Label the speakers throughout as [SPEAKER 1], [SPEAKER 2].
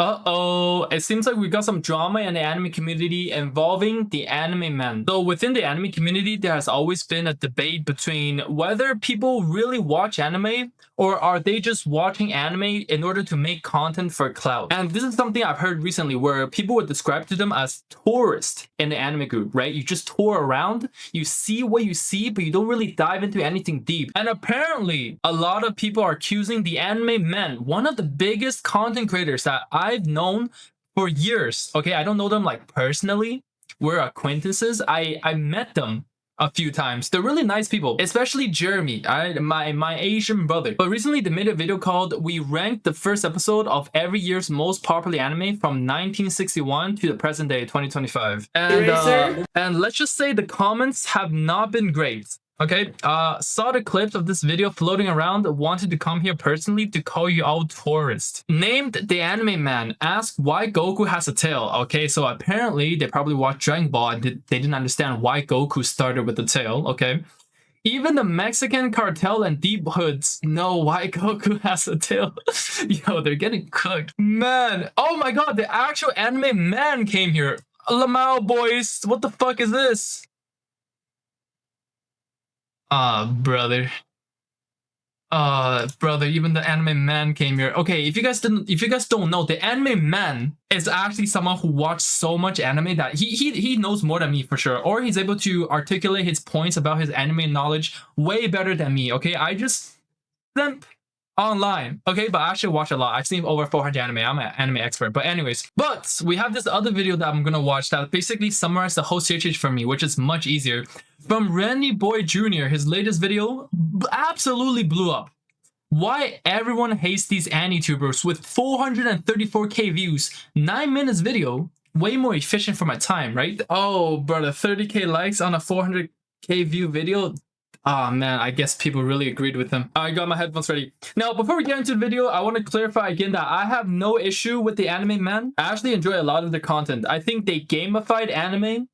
[SPEAKER 1] Uh-oh, it seems like we got some drama in the anime community involving the anime men. So within the anime community, there has always been a debate between whether people really watch anime or are they just watching anime in order to make content for clout. And this is something I've heard recently where people would describe to them as tourists in the anime group, right? You just tour around, you see what you see, but you don't really dive into anything deep. And apparently, a lot of people are accusing the anime men, one of the biggest content creators that I've known for years. Okay, I don't know them like personally. We're acquaintances. I met them a few times. They're really nice people, especially Jeremy, my Asian brother. But recently they made a video called "We ranked the first episode of every year's most popular anime from 1961 to the present day, 2025." And let's just say the comments have not been great. Okay, saw the clips of this video floating around, wanted to come here personally to call you out tourist. Named the anime man, asked why Goku has a tail. Okay, so apparently they probably watched Dragon Ball and they didn't understand why Goku started with the tail, okay? Even the Mexican cartel and deep hoods know why Goku has a tail. Yo, they're getting cooked. Man, oh my god, the actual anime man came here. Lamau boys, what the fuck is this? Brother. Brother, even the anime man came here. Okay, if you guys don't know, the anime man is actually someone who watched so much anime that he knows more than me for sure, or he's able to articulate his points about his anime knowledge way better than me. Okay, I just simp online, okay, but I actually watch a lot. I've seen over 400 anime. I'm an anime expert. But anyways, but we have this other video that I'm gonna watch that basically summarized the whole situation for me, which is much easier. From Randy Boy Jr., his latest video absolutely blew up. Why everyone hates these anitubers with 434k views, 9 minutes video, way more efficient for my time, right? Oh, brother, 30k likes on a 400k view video. Ah, man, I guess people really agreed with him. I got my headphones ready. Now, before we get into the video, I want to clarify again that I have no issue with the anime man. I actually enjoy a lot of their content. I think they gamified anime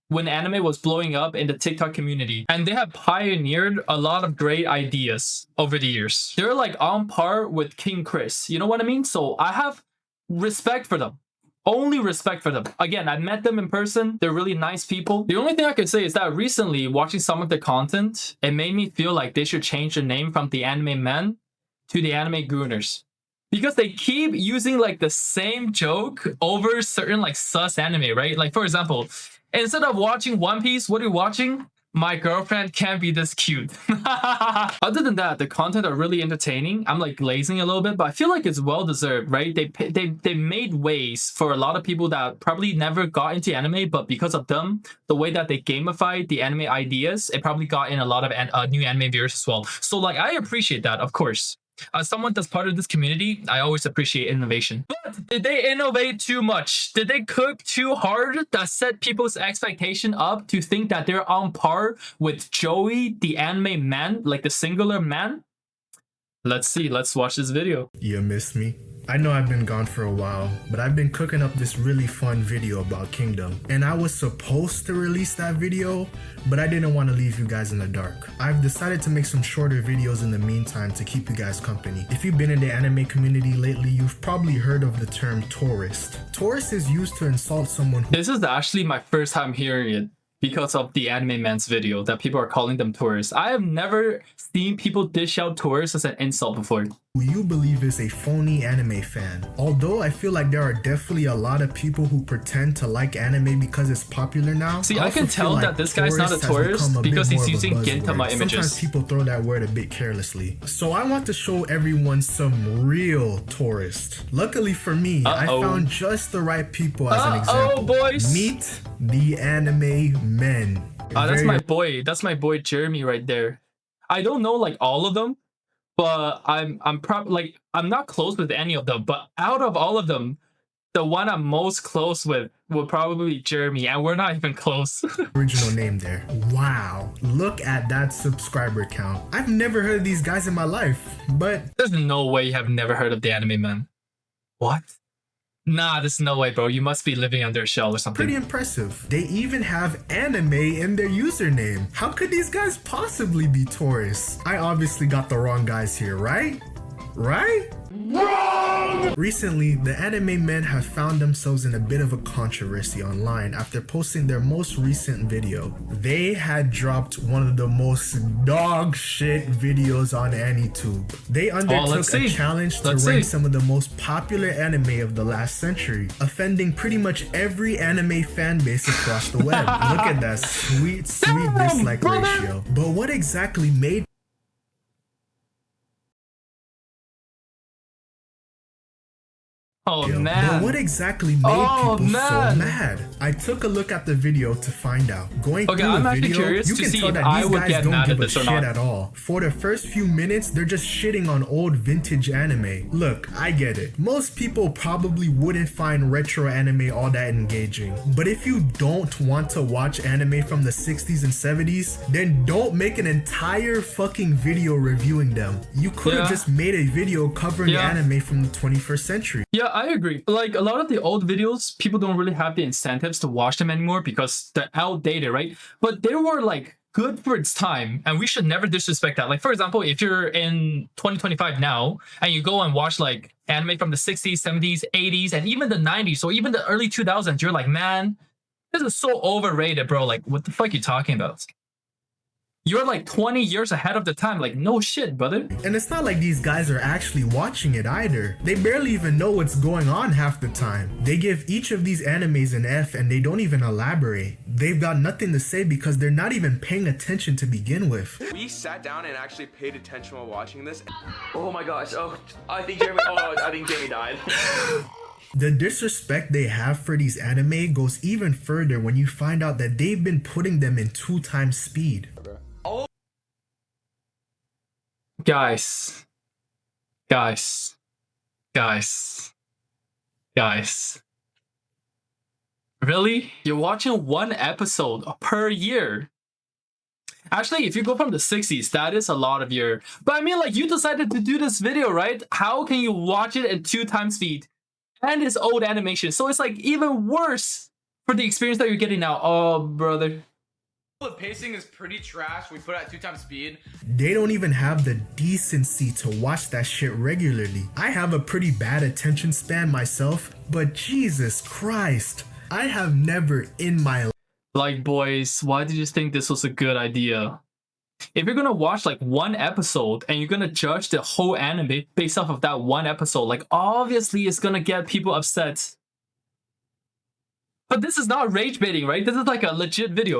[SPEAKER 1] when anime was blowing up in the TikTok community. And they have pioneered a lot of great ideas over the years. They're like on par with King Chris. You know what I mean? So I have respect for them. Only respect for them. Again, I met them in person. They're really nice people. The only thing I could say is that recently, watching some of their content, it made me feel like they should change the name from the anime men to the anime gooners. Because they keep using like the same joke over certain like sus anime, right? Like for example, instead of watching One Piece, what are you watching? My girlfriend can't be this cute. Other than that, the content are really entertaining. I'm like glazing a little bit, but I feel like it's well deserved, right? They made ways for a lot of people that probably never got into anime, but because of them, the way that they gamified the anime ideas, it probably got in a lot of new anime viewers as well. So like I appreciate that, of course. As someone that's part of this community, I always appreciate innovation. But did they innovate too much? Did they cook too hard that set people's expectation up to think that they're on par with Joey, the anime man, like the singular man? Let's see. Let's watch this video.
[SPEAKER 2] You miss me? I know I've been gone for a while, but I've been cooking up this really fun video about Kingdom. And I was supposed to release that video, but I didn't want to leave you guys in the dark. I've decided to make some shorter videos in the meantime to keep you guys company. If you've been in the anime community lately, you've probably heard of the term tourist. Tourist is used to insult someone who—
[SPEAKER 1] This is actually my first time hearing it because of the anime man's video that people are calling them tourists. I have never seen people dish out tourists as an insult before.
[SPEAKER 2] who you believe is a phony anime fan. Although I feel like there are definitely a lot of people who pretend to like anime because it's popular now.
[SPEAKER 1] See, I can tell that this guy's not a tourist because he's using Gintama images.
[SPEAKER 2] Sometimes people throw that word a bit carelessly. So I want to show everyone some real tourists. Luckily for me, I found just the right people as an example.
[SPEAKER 1] Boys.
[SPEAKER 2] Meet the anime men.
[SPEAKER 1] That's my boy. That's my boy Jeremy right there. I don't know like all of them, but I'm probably like I'm not close with any of them. But out of all of them, the one I'm most close with would probably be Jeremy, and we're not even close.
[SPEAKER 2] Original name there. Wow, look at that subscriber count. I've never heard of these guys in my life, but
[SPEAKER 1] there's no way you have never heard of the anime man. What? Nah, there's no way, bro. You must be living under a shell or something.
[SPEAKER 2] Pretty impressive. They even have anime in their username. How could these guys possibly be tourists? I obviously got the wrong guys here, right? Right? Recently, the anime men have found themselves in a bit of a controversy online after posting their most recent video. They had dropped one of the most dog shit videos on AniTube. They undertook a challenge to rank some of the most popular anime of the last century, offending pretty much every anime fan base across the web. Look at that sweet dislike ratio. But what exactly made But what exactly made people so mad? I took a look at the video to find out. Going through the video, you can tell that these guys don't give a shit at all. For the first few minutes, they're just shitting on old vintage anime. Look, I get it. Most people probably wouldn't find retro anime all that engaging. But if you don't want to watch anime from the 60s and 70s, then don't make an entire fucking video reviewing them. You could have just made a video covering anime from the 21st century.
[SPEAKER 1] Yeah, I agree. Like, a lot of the old videos, people don't really have the incentives to watch them anymore because they're outdated, right? But they were like good for its time, and we should never disrespect that. Like, for example, if you're in 2025 now and you go and watch like anime from the 60s, 70s, 80s, and even the 90s, or even the early 2000s, you're like, man, this is so overrated, bro. Like, what the fuck are you talking about? You're like 20 years ahead of the time. Like, no shit, brother.
[SPEAKER 2] And it's not like these guys are actually watching it either. They barely even know what's going on half the time. They give each of these animes an F and they don't even elaborate. They've got nothing to say because they're not even paying attention to begin with.
[SPEAKER 3] We sat down and actually paid attention while watching this.
[SPEAKER 4] Oh my gosh. Oh, I think Jamie died.
[SPEAKER 2] The disrespect they have for these anime goes even further when you find out that they've been putting them in 2x speed.
[SPEAKER 1] Guys, really? You're watching one episode per year? Actually, if you go from the 60s, that is a lot of year. But I mean, like, you decided to do this video, right? How can you watch it in 2x speed? And it's old animation, so it's like even worse for the experience that you're getting now. Oh, brother.
[SPEAKER 3] The pacing is pretty trash. We put it at 2x speed.
[SPEAKER 2] They don't even have the decency to watch that shit regularly. I have a pretty bad attention span myself, but Jesus Christ, I have never in my life.
[SPEAKER 1] Like, boys, why did you think this was a good idea? If you're gonna watch like one episode and you're gonna judge the whole anime based off of that one episode, like, obviously it's gonna get people upset. But this is not rage baiting, right? This is like a legit video.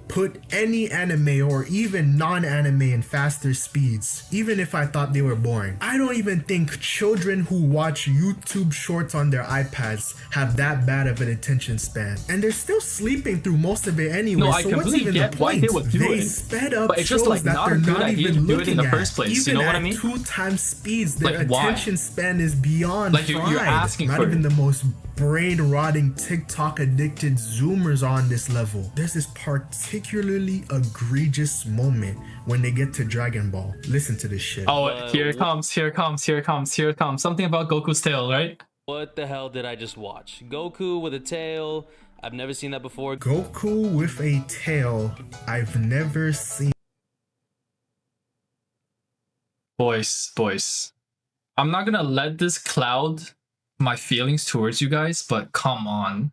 [SPEAKER 2] Put any anime or even non-anime in faster speeds, even if I thought they were boring. I don't even think children who watch YouTube shorts on their iPads have that bad of an attention span. And they're still sleeping through most of it anyway.
[SPEAKER 1] No, I
[SPEAKER 2] so
[SPEAKER 1] completely
[SPEAKER 2] what's even
[SPEAKER 1] get
[SPEAKER 2] the point?
[SPEAKER 1] why they would do
[SPEAKER 2] They
[SPEAKER 1] it.
[SPEAKER 2] sped up
[SPEAKER 1] But it's just
[SPEAKER 2] shows
[SPEAKER 1] like
[SPEAKER 2] that
[SPEAKER 1] not a
[SPEAKER 2] they're
[SPEAKER 1] good
[SPEAKER 2] not
[SPEAKER 1] idea
[SPEAKER 2] even
[SPEAKER 1] to do it
[SPEAKER 2] looking
[SPEAKER 1] in the
[SPEAKER 2] at.
[SPEAKER 1] first place.
[SPEAKER 2] Even
[SPEAKER 1] You know what I
[SPEAKER 2] at
[SPEAKER 1] mean?
[SPEAKER 2] 2x speeds, their
[SPEAKER 1] Like, why?
[SPEAKER 2] attention span is beyond
[SPEAKER 1] Like,
[SPEAKER 2] fried.
[SPEAKER 1] you're asking
[SPEAKER 2] not
[SPEAKER 1] for
[SPEAKER 2] even
[SPEAKER 1] it.
[SPEAKER 2] the most brain-rotting TikTok-addicted Zoomers on this level. There's this particularly egregious moment when they get to Dragon Ball. Listen to this shit.
[SPEAKER 1] Oh, here it comes. Something about Goku's tail, right?
[SPEAKER 4] What the hell did I just watch? Goku with a tail. I've never seen that before.
[SPEAKER 2] Goku with a tail. I've never seen.
[SPEAKER 1] Boys. I'm not gonna let this cloud my feelings towards you guys, but come on.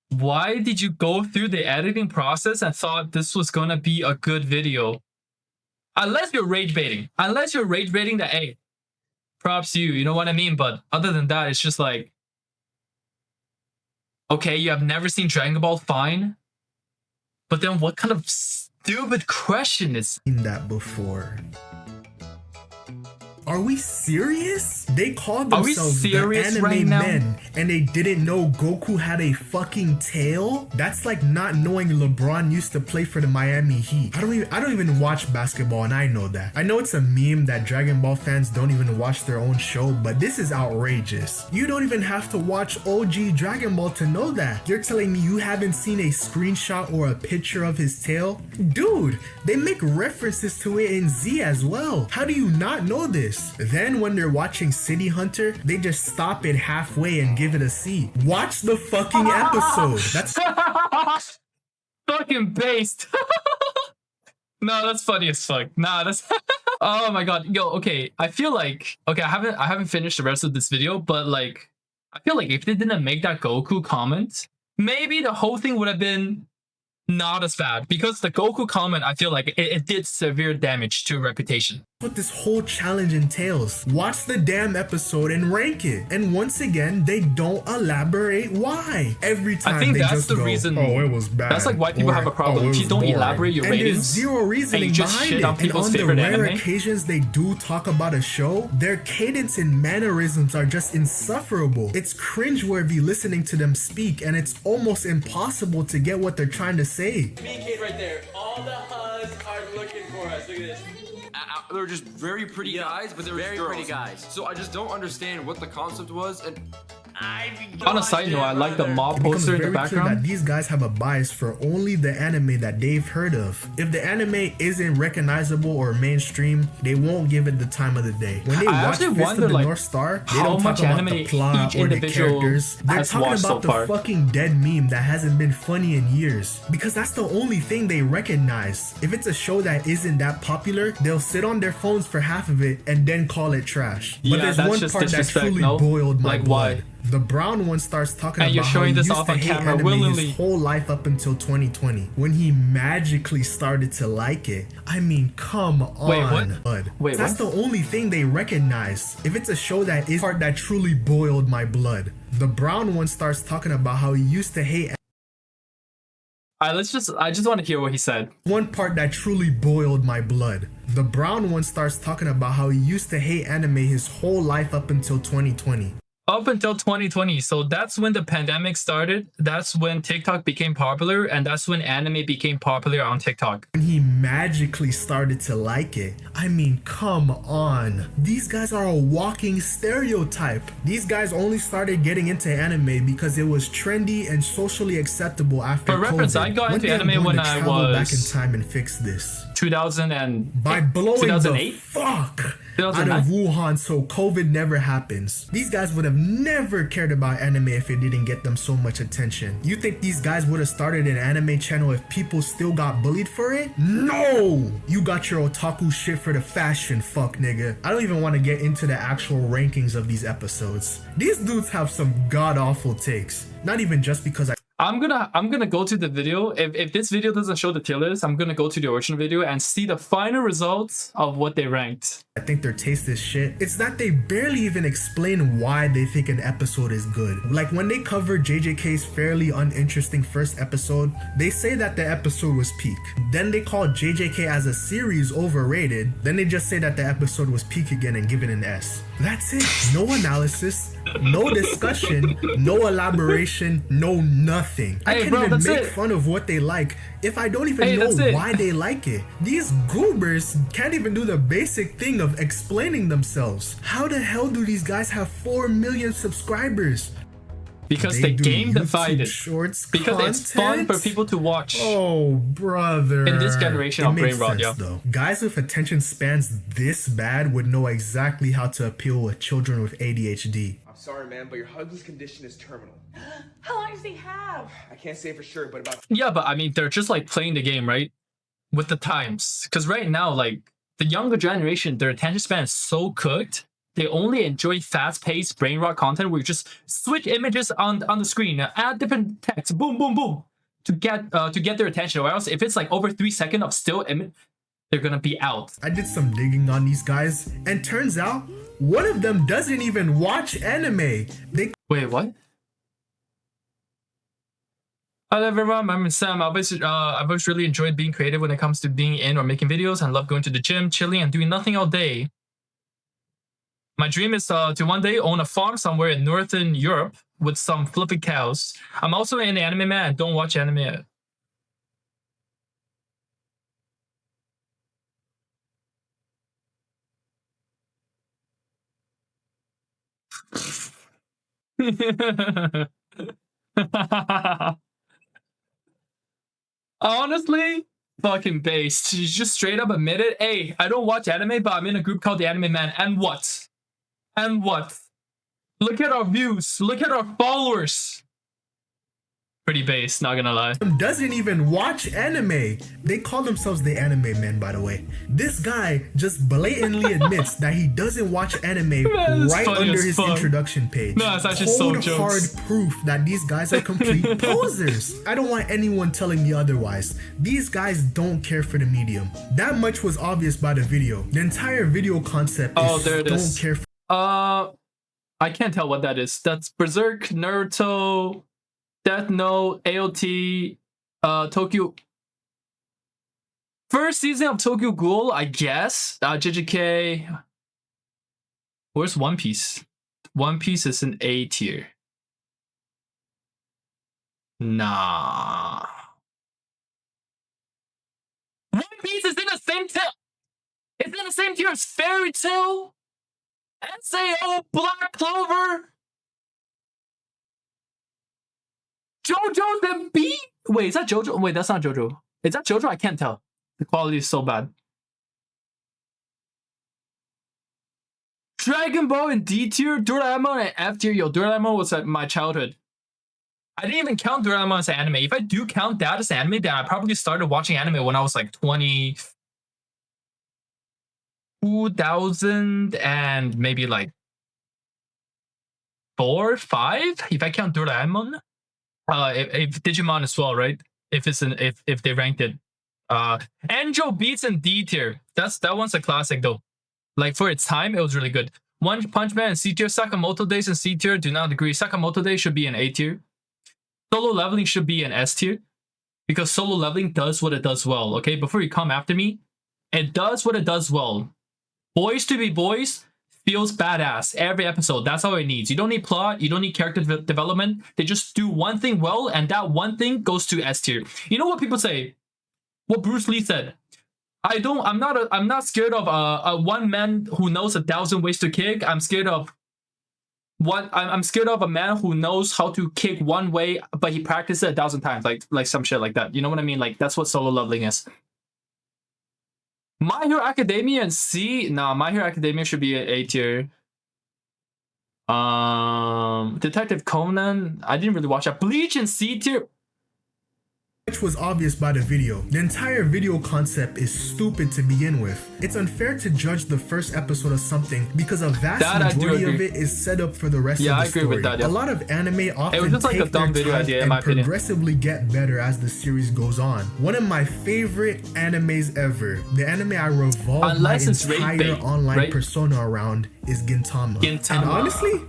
[SPEAKER 1] Why did you go through the editing process and thought this was gonna be a good video? Unless you're rage baiting. That, hey, props to you, you know what I mean? But other than that, it's just like, okay, you have never seen Dragon Ball, fine. But then what kind of stupid question is
[SPEAKER 2] that before? Are we serious? They called themselves the anime men and they didn't know Goku had a fucking tail? That's like not knowing LeBron used to play for the Miami Heat. I don't even watch basketball and I know that. I know it's a meme that Dragon Ball fans don't even watch their own show, but this is outrageous. You don't even have to watch OG Dragon Ball to know that. You're telling me you haven't seen a screenshot or a picture of his tail? Dude, they make references to it in Z as well. How do you not know this? Then when they're watching City Hunter, they just stop it halfway and give it a C. Watch the fucking episode. That's
[SPEAKER 1] fucking based. No, that's funny as fuck. Nah, that's Oh my god, yo, okay. I feel like okay, I haven't finished the rest of this video, but like I feel like if they didn't make that Goku comment, maybe the whole thing would have been not as bad, because the Goku comment, I feel like it did severe damage to reputation.
[SPEAKER 2] What this whole challenge entails. Watch the damn episode and rank it. And once again, they don't elaborate why. Every time
[SPEAKER 1] I think
[SPEAKER 2] they
[SPEAKER 1] that's
[SPEAKER 2] just
[SPEAKER 1] the
[SPEAKER 2] go,
[SPEAKER 1] reason.
[SPEAKER 2] oh, it was bad.
[SPEAKER 1] That's like why people
[SPEAKER 2] or,
[SPEAKER 1] have a problem.
[SPEAKER 2] "Oh, it
[SPEAKER 1] If you
[SPEAKER 2] was
[SPEAKER 1] don't
[SPEAKER 2] boring."
[SPEAKER 1] elaborate your
[SPEAKER 2] and
[SPEAKER 1] ratings,
[SPEAKER 2] there's zero reasoning
[SPEAKER 1] and you just
[SPEAKER 2] behind
[SPEAKER 1] shit
[SPEAKER 2] it.
[SPEAKER 1] on people's
[SPEAKER 2] and on
[SPEAKER 1] favorite
[SPEAKER 2] the rare
[SPEAKER 1] anime.
[SPEAKER 2] occasions they do talk about a show, their cadence and mannerisms are just insufferable. It's cringeworthy listening to them speak, and it's almost impossible to get what they're trying to say.
[SPEAKER 5] Me and Kate right there. All the hugs are looking for us. Look at this.
[SPEAKER 3] They were just very pretty guys, but they were
[SPEAKER 5] very
[SPEAKER 3] just girls.
[SPEAKER 5] pretty guys.
[SPEAKER 3] So I just don't understand what the concept was. And
[SPEAKER 1] On a side note, I like the mob
[SPEAKER 2] It becomes
[SPEAKER 1] poster in the
[SPEAKER 2] very clear that
[SPEAKER 1] background.
[SPEAKER 2] these guys have a bias for only the anime that they've heard of. If the anime isn't recognizable or mainstream, they won't give it the time of the day. When they
[SPEAKER 1] I
[SPEAKER 2] watch
[SPEAKER 1] actually
[SPEAKER 2] Fist
[SPEAKER 1] wonder,
[SPEAKER 2] of the
[SPEAKER 1] like,
[SPEAKER 2] North Star, they
[SPEAKER 1] how
[SPEAKER 2] don't talk
[SPEAKER 1] much
[SPEAKER 2] about
[SPEAKER 1] anime
[SPEAKER 2] the plot
[SPEAKER 1] each
[SPEAKER 2] or the
[SPEAKER 1] individual
[SPEAKER 2] characters. They're
[SPEAKER 1] has
[SPEAKER 2] talking
[SPEAKER 1] watched so
[SPEAKER 2] about the
[SPEAKER 1] far.
[SPEAKER 2] fucking dead meme that hasn't been funny in years. Because that's the only thing they recognize. If it's a show that isn't that popular, they'll sit on their phones for half of it and then call it trash. But
[SPEAKER 1] Yeah,
[SPEAKER 2] there's
[SPEAKER 1] that's
[SPEAKER 2] one
[SPEAKER 1] just
[SPEAKER 2] part that
[SPEAKER 1] disrespect,
[SPEAKER 2] truly
[SPEAKER 1] no?
[SPEAKER 2] boiled my
[SPEAKER 1] Like,
[SPEAKER 2] blood.
[SPEAKER 1] why?
[SPEAKER 2] The brown one starts talking
[SPEAKER 1] And
[SPEAKER 2] about
[SPEAKER 1] you're
[SPEAKER 2] how
[SPEAKER 1] showing
[SPEAKER 2] he
[SPEAKER 1] this
[SPEAKER 2] used
[SPEAKER 1] off
[SPEAKER 2] to
[SPEAKER 1] on
[SPEAKER 2] hate
[SPEAKER 1] camera
[SPEAKER 2] anime
[SPEAKER 1] willingly.
[SPEAKER 2] his whole life up until 2020 when he magically started to like it. I mean, come on.
[SPEAKER 1] Wait, what?
[SPEAKER 2] Bud.
[SPEAKER 1] Wait,
[SPEAKER 2] That's
[SPEAKER 1] what?
[SPEAKER 2] the only thing they recognize. If it's a show that is part that truly boiled my blood. The brown one starts talking about how he used to hate
[SPEAKER 1] Alright, I just want to hear what he said.
[SPEAKER 2] one part that truly boiled my blood. The brown one starts talking about how he used to hate anime his whole life up until 2020.
[SPEAKER 1] Up until 2020, so that's when the pandemic started. That's when TikTok became popular, and that's when anime became popular on TikTok.
[SPEAKER 2] When he magically started to like it. I mean, come on. These guys are a walking stereotype. These guys only started getting into anime because it was trendy and socially acceptable after
[SPEAKER 1] For reference,
[SPEAKER 2] COVID.
[SPEAKER 1] I got into
[SPEAKER 2] they are
[SPEAKER 1] anime
[SPEAKER 2] going
[SPEAKER 1] when
[SPEAKER 2] to
[SPEAKER 1] I
[SPEAKER 2] travel back in
[SPEAKER 1] was
[SPEAKER 2] time and fix this.
[SPEAKER 1] 2000 and
[SPEAKER 2] By blowing
[SPEAKER 1] 2008?
[SPEAKER 2] the fuck out
[SPEAKER 1] 2009?
[SPEAKER 2] of Wuhan so COVID never happens. These guys would have never cared about anime if it didn't get them so much attention. You think these guys would have started an anime channel if people still got bullied for it? No! You got your otaku shit for the fashion, fuck nigga. I don't even want to get into the actual rankings of these episodes. These dudes have some god-awful takes. Not even just because
[SPEAKER 1] I'm gonna go to the video. If this video doesn't show the tier list, I'm gonna go to the original video and see the final results of what they ranked.
[SPEAKER 2] I think their taste is shit. It's that they barely even explain why they think an episode is good. Like when they covered JJK's fairly uninteresting first episode, they say that the episode was peak. Then they call JJK as a series overrated. Then they just say that the episode was peak again and give it an S. That's it. No analysis, no discussion, no elaboration, no nothing. I
[SPEAKER 1] Hey,
[SPEAKER 2] can't
[SPEAKER 1] bro,
[SPEAKER 2] even
[SPEAKER 1] that's
[SPEAKER 2] make
[SPEAKER 1] it.
[SPEAKER 2] fun of what they like if I don't even
[SPEAKER 1] Hey,
[SPEAKER 2] know
[SPEAKER 1] that's it.
[SPEAKER 2] why they like it. These goobers can't even do the basic thing of explaining themselves. How the hell do these guys have 4 million subscribers?
[SPEAKER 1] Because they
[SPEAKER 2] do
[SPEAKER 1] gamified
[SPEAKER 2] YouTube
[SPEAKER 1] it.
[SPEAKER 2] Shorts
[SPEAKER 1] Because it's fun
[SPEAKER 2] content?
[SPEAKER 1] for people to watch.
[SPEAKER 2] Oh, brother.
[SPEAKER 1] In this generation
[SPEAKER 2] It
[SPEAKER 1] of
[SPEAKER 2] makes
[SPEAKER 1] brain rot,
[SPEAKER 2] sense,
[SPEAKER 1] yeah.
[SPEAKER 2] though. Guys with attention spans this bad would know exactly how to appeal with children with ADHD.
[SPEAKER 5] I'm sorry, man, but your husband's condition is terminal.
[SPEAKER 6] How long does he have?
[SPEAKER 5] I can't say for sure, but about
[SPEAKER 1] Yeah, but I mean, they're just like playing the game, right? With the times. Because right now, like, the younger generation, their attention span is so cooked. They only enjoy fast-paced brain rot content where you just switch images on the screen, add different text, boom, boom, boom, to get their attention. Or else, if it's like over 3 seconds of still image, they're gonna be out.
[SPEAKER 2] I did some digging on these guys, and turns out one of them doesn't even watch anime. They
[SPEAKER 1] Wait, what? Hello everyone, I'm Sam. I've always really enjoyed being creative when it comes to being in or making videos, and love going to the gym, chilling, and doing nothing all day. My dream is to one day own a farm somewhere in Northern Europe with some fluffy cows. I'm also an anime man and don't watch anime. Honestly, fucking based. You just straight up admit it. Hey, I don't watch anime, but I'm in a group called the Anime Man. And what? And what? Look at our views. Look at our followers. pretty base, not gonna lie.
[SPEAKER 2] Doesn't even watch anime. They call themselves the anime men, by the way. This guy just blatantly admits that he doesn't watch anime right under his introduction page.
[SPEAKER 1] No, it's actually so
[SPEAKER 2] Cold,
[SPEAKER 1] jokes.
[SPEAKER 2] hard proof that these guys are complete posers. I don't want anyone telling me otherwise. These guys don't care for the medium. That much was obvious by the video. The entire video concept is
[SPEAKER 1] there it
[SPEAKER 2] don't
[SPEAKER 1] is.
[SPEAKER 2] care for
[SPEAKER 1] I can't tell what that is. That's Berserk, Naruto, Death Note, AOT, Tokyo. First season of Tokyo Ghoul, I guess. JJK. Where's One Piece? One Piece is an A tier. Nah. One Piece is in the same tier. It's in the same tier as Fairy Tail, SAO, Black Clover, JoJo's and B. Wait, is that JoJo? Wait, that's not JoJo. Is that JoJo? I can't tell. The quality is so bad. Dragon Ball in D tier, Doraemon in F tier. Yo, Doraemon was at my childhood. I didn't even count Doraemon as anime. If I do count that as anime, then I probably started watching anime when I was like 2000 and maybe like 4, 5. If I count Doraemon, if Digimon as well, right? If it's if they ranked it, Angel Beats in D tier. That one's a classic though. Like for its time, it was really good. One Punch Man in C tier. Sakamoto Days in C tier. Do not agree. Sakamoto Days should be an A tier. Solo Leveling should be an S tier because Solo Leveling does what it does well. Okay, before you come after me, it does what it does well. Boys to be Boys feels badass every episode. That's all it needs. You don't need plot. You don't need character development. They just do one thing well, and that one thing goes to S tier. You know what people say? What Bruce Lee said. I'm not scared of a one man who knows 1,000 ways to kick. I'm scared of I'm scared of a man who knows how to kick one way, but he practiced it 1,000 times, like some shit like that. You know what I mean? Like that's what Solo Leveling is. My Hero Academia and C. Nah, My Hero Academia should be an A tier. Detective Conan. I didn't really watch that. Bleach and C tier.
[SPEAKER 2] Which was obvious by the video. The entire video concept is stupid to begin with. It's unfair to judge the first episode of something because a vast majority of it is set up for the rest of the story.
[SPEAKER 1] I agree with that, yeah.
[SPEAKER 2] A lot of anime often
[SPEAKER 1] just like
[SPEAKER 2] take
[SPEAKER 1] a dumb
[SPEAKER 2] their
[SPEAKER 1] video
[SPEAKER 2] time
[SPEAKER 1] idea, in
[SPEAKER 2] and
[SPEAKER 1] my opinion.
[SPEAKER 2] progressively get better as the series goes on. One of my favorite animes ever, the anime I revolve my entire online persona around, is Gintama. And honestly,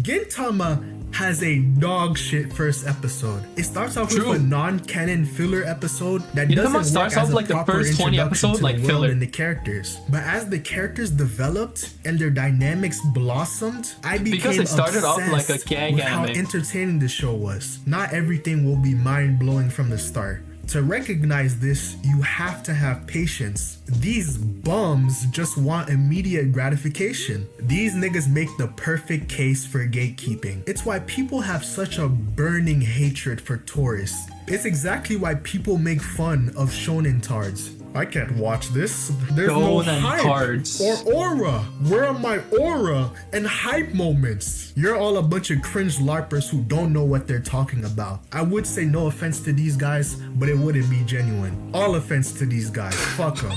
[SPEAKER 2] Gintama has a dog shit first episode. It starts off with a non-canon filler episode that doesn't work as a
[SPEAKER 1] like
[SPEAKER 2] proper
[SPEAKER 1] the first 20
[SPEAKER 2] introduction
[SPEAKER 1] episodes,
[SPEAKER 2] to
[SPEAKER 1] like
[SPEAKER 2] the world
[SPEAKER 1] filler.
[SPEAKER 2] and the characters. But as the characters developed and their dynamics blossomed, I became
[SPEAKER 1] because it started off like a gag
[SPEAKER 2] with
[SPEAKER 1] anime.
[SPEAKER 2] how entertaining the show was. Not everything will be mind-blowing from the start. To recognize this, you have to have patience. These bums just want immediate gratification. These niggas make the perfect case for gatekeeping. It's why people have such a burning hatred for tourists. It's exactly why people make fun of shonen tards. I can't watch this. There's no hype or aura. Where are my aura and hype moments? You're all a bunch of cringe LARPers who don't know what they're talking about. I would say no offense to these guys, but it wouldn't be genuine. All offense to these guys. Fuck them.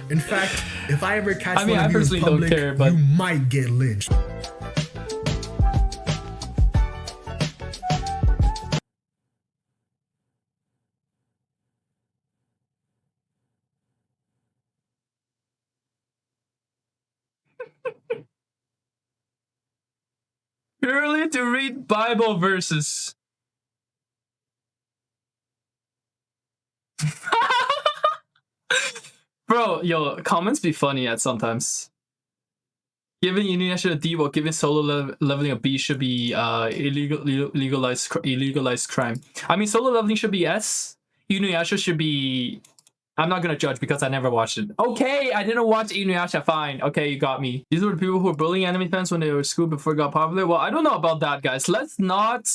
[SPEAKER 2] In fact, if I ever catch one of you in public, you might get lynched.
[SPEAKER 1] Purely to read Bible verses. Bro, yo, comments be funny at sometimes. Giving Inuyasha a D while giving Solo Leveling a B should be illegalized crime. I mean, Solo Leveling should be S. Inuyasha should be... I'm not gonna judge because I never watched it. Okay, I didn't watch Inuyasha, fine. Okay, you got me. These were the people who were bullying anime fans when they were school before it got popular. Well, I don't know about that, guys. Let's not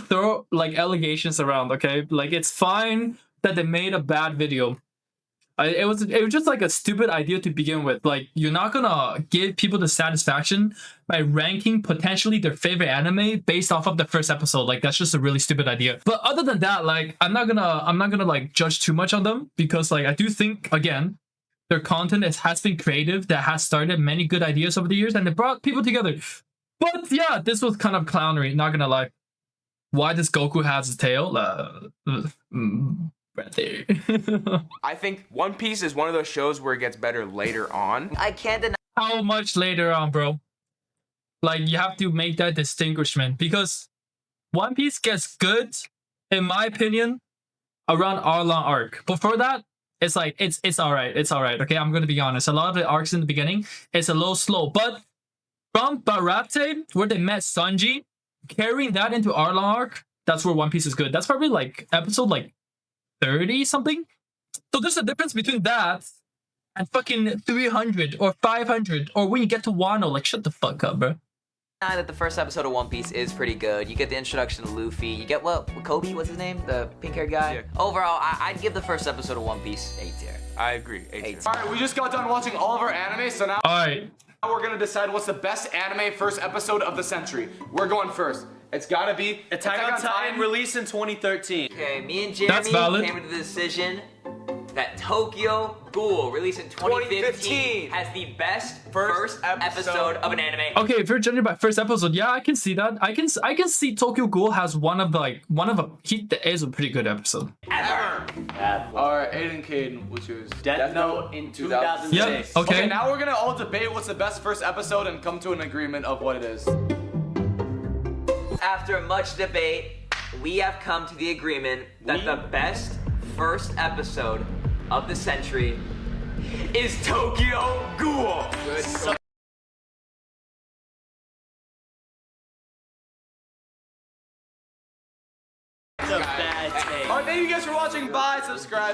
[SPEAKER 1] throw like allegations around, okay? Like, it's fine that they made a bad video. It was just like a stupid idea to begin with. Like, you're not gonna give people the satisfaction by ranking potentially their favorite anime based off of the first episode. Like, that's just a really stupid idea. But other than that, like, I'm not gonna like judge too much on them, because like I do think, again, their content has been creative, that has started many good ideas over the years, and it brought people together. But yeah, this was kind of clownery, not gonna lie. Why does Goku has his tail? Right there.
[SPEAKER 3] I think One Piece is one of those shows where it gets better later on.
[SPEAKER 7] I can't deny
[SPEAKER 1] How much later on, bro? Like, you have to make that distinguishment, because One Piece gets good, in my opinion, around Arlong arc. Before that, it's like it's alright. It's alright. Okay, I'm gonna be honest. A lot of the arcs in the beginning, it's a little slow. But from Barate, where they met Sanji, carrying that into Arlong arc, that's where One Piece is good. That's probably like episode like 30 something. So there's a difference between that and fucking 300 or 500, or when you get to Wano, like, shut the fuck up, bro.
[SPEAKER 7] that the first episode of One Piece is pretty good. You get the introduction to Luffy. You get Kobe, what's his name? The pink-haired guy?
[SPEAKER 3] Yeah.
[SPEAKER 7] Overall, I'd give the first episode of One Piece A tier.
[SPEAKER 3] I agree.
[SPEAKER 7] A-tier.
[SPEAKER 3] Alright, we just got done watching all of our anime, so now
[SPEAKER 1] Alright.
[SPEAKER 3] we're gonna decide what's the best anime first episode of the century. We're going first. It's gotta be
[SPEAKER 5] Attack on Titan released in 2013.
[SPEAKER 7] Okay, me and
[SPEAKER 1] That's
[SPEAKER 7] Jeremy
[SPEAKER 1] valid.
[SPEAKER 7] came to the decision that Tokyo Ghoul, released in 2015,
[SPEAKER 5] 2015,
[SPEAKER 7] has the best first episode of an anime.
[SPEAKER 1] Okay, if you're judging by first episode, yeah, I can see that. I can see Tokyo Ghoul has one of it is a pretty good episode.
[SPEAKER 7] Ever.
[SPEAKER 3] Alright, Aiden Caden, we'll choose.
[SPEAKER 5] Death Note in 2006.
[SPEAKER 1] Yeah.
[SPEAKER 3] Okay,
[SPEAKER 1] Okay.
[SPEAKER 3] now we're gonna all debate what's the best first episode and come to an agreement of what it is.
[SPEAKER 7] After much debate, we have come to the agreement that the best first episode of the century is Tokyo Ghoul.
[SPEAKER 5] It's a bad take.
[SPEAKER 3] Alright, thank you guys for watching. Bye, subscribe.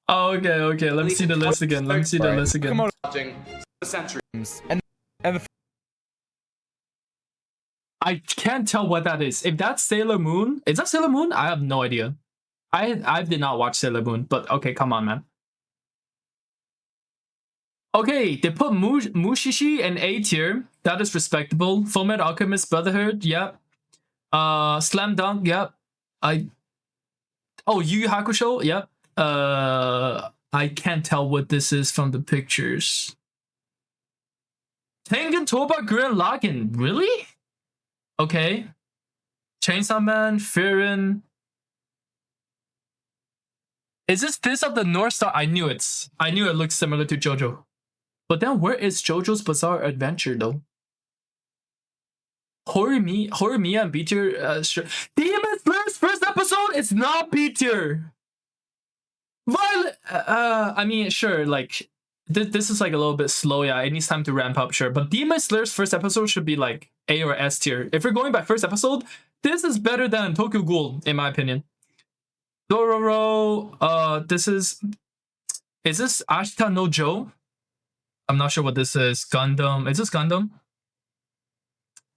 [SPEAKER 1] Oh, okay. Let me see the list again.
[SPEAKER 3] Watching the century.
[SPEAKER 1] I can't tell what that is. If that's Sailor Moon, is that Sailor Moon? I have no idea. I did not watch Sailor Moon, but okay, come on, man. Okay, they put Mushishi in A tier. That is respectable. Fullmetal Alchemist Brotherhood, yep. Slam Dunk, yep. Yu Yu Hakusho, yep. I can't tell what this is from the pictures. Tengen Toppa Gurren Lagann, really? Okay. Chainsaw Man, Frieren. Is this Fist of the North Star? I knew it looked similar to JoJo. But then where is JoJo's Bizarre Adventure though? Horimiya and B tier, sure. Demon Slayer's first episode is not B tier. Violet, I mean, sure, like, this is like a little bit slow, yeah, it needs time to ramp up, sure. But Demon Slayer's first episode should be like A or S tier. If we're going by first episode, this is better than Tokyo Ghoul, in my opinion. Dororo, is this Ashita no Joe? I'm not sure what this is. Gundam, is this Gundam?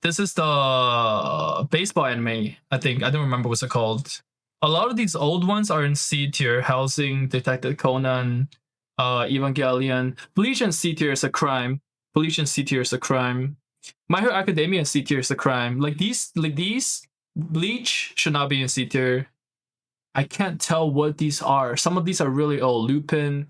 [SPEAKER 1] This is the baseball anime, I think. I don't remember what's it called. A lot of these old ones are in C tier. Hellsing, Detective Conan, Evangelion. Bleach and C tier is a crime. Bleach and C tier is a crime. My Hero Academia and C tier is a crime. Like these, Bleach should not be in C tier. I can't tell what these are. Some of these are really old. Lupin.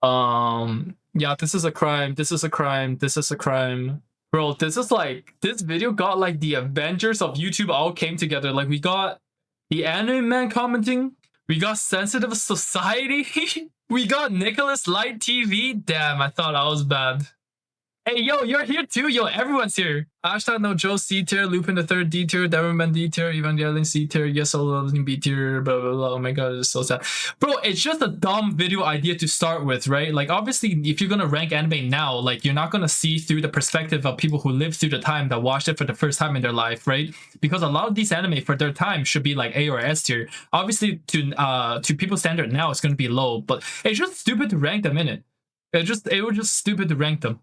[SPEAKER 1] Yeah, this is a crime. This is a crime. This is a crime. Bro, this is like, this video got like the Avengers of YouTube all came together. Like, we got the Anime Man commenting. We got Sensitive Society. We got Nicholas Light TV. Damn, I thought I was bad. Hey, yo, you're here too. Yo, everyone's here. Ashita no Joe C tier, Lupin the Third D tier, Devilman D tier, Evangelion C tier, Yes All B tier, blah blah blah. Oh my god, it's so sad. Bro, it's just a dumb video idea to start with, right? Like, obviously, if you're gonna rank anime now, like, you're not gonna see through the perspective of people who lived through the time that watched it for the first time in their life, right? Because a lot of these anime for their time should be like A or S tier. Obviously, to people's standard now, it's gonna be low, but it's just stupid to rank them in it. It was just stupid to rank them.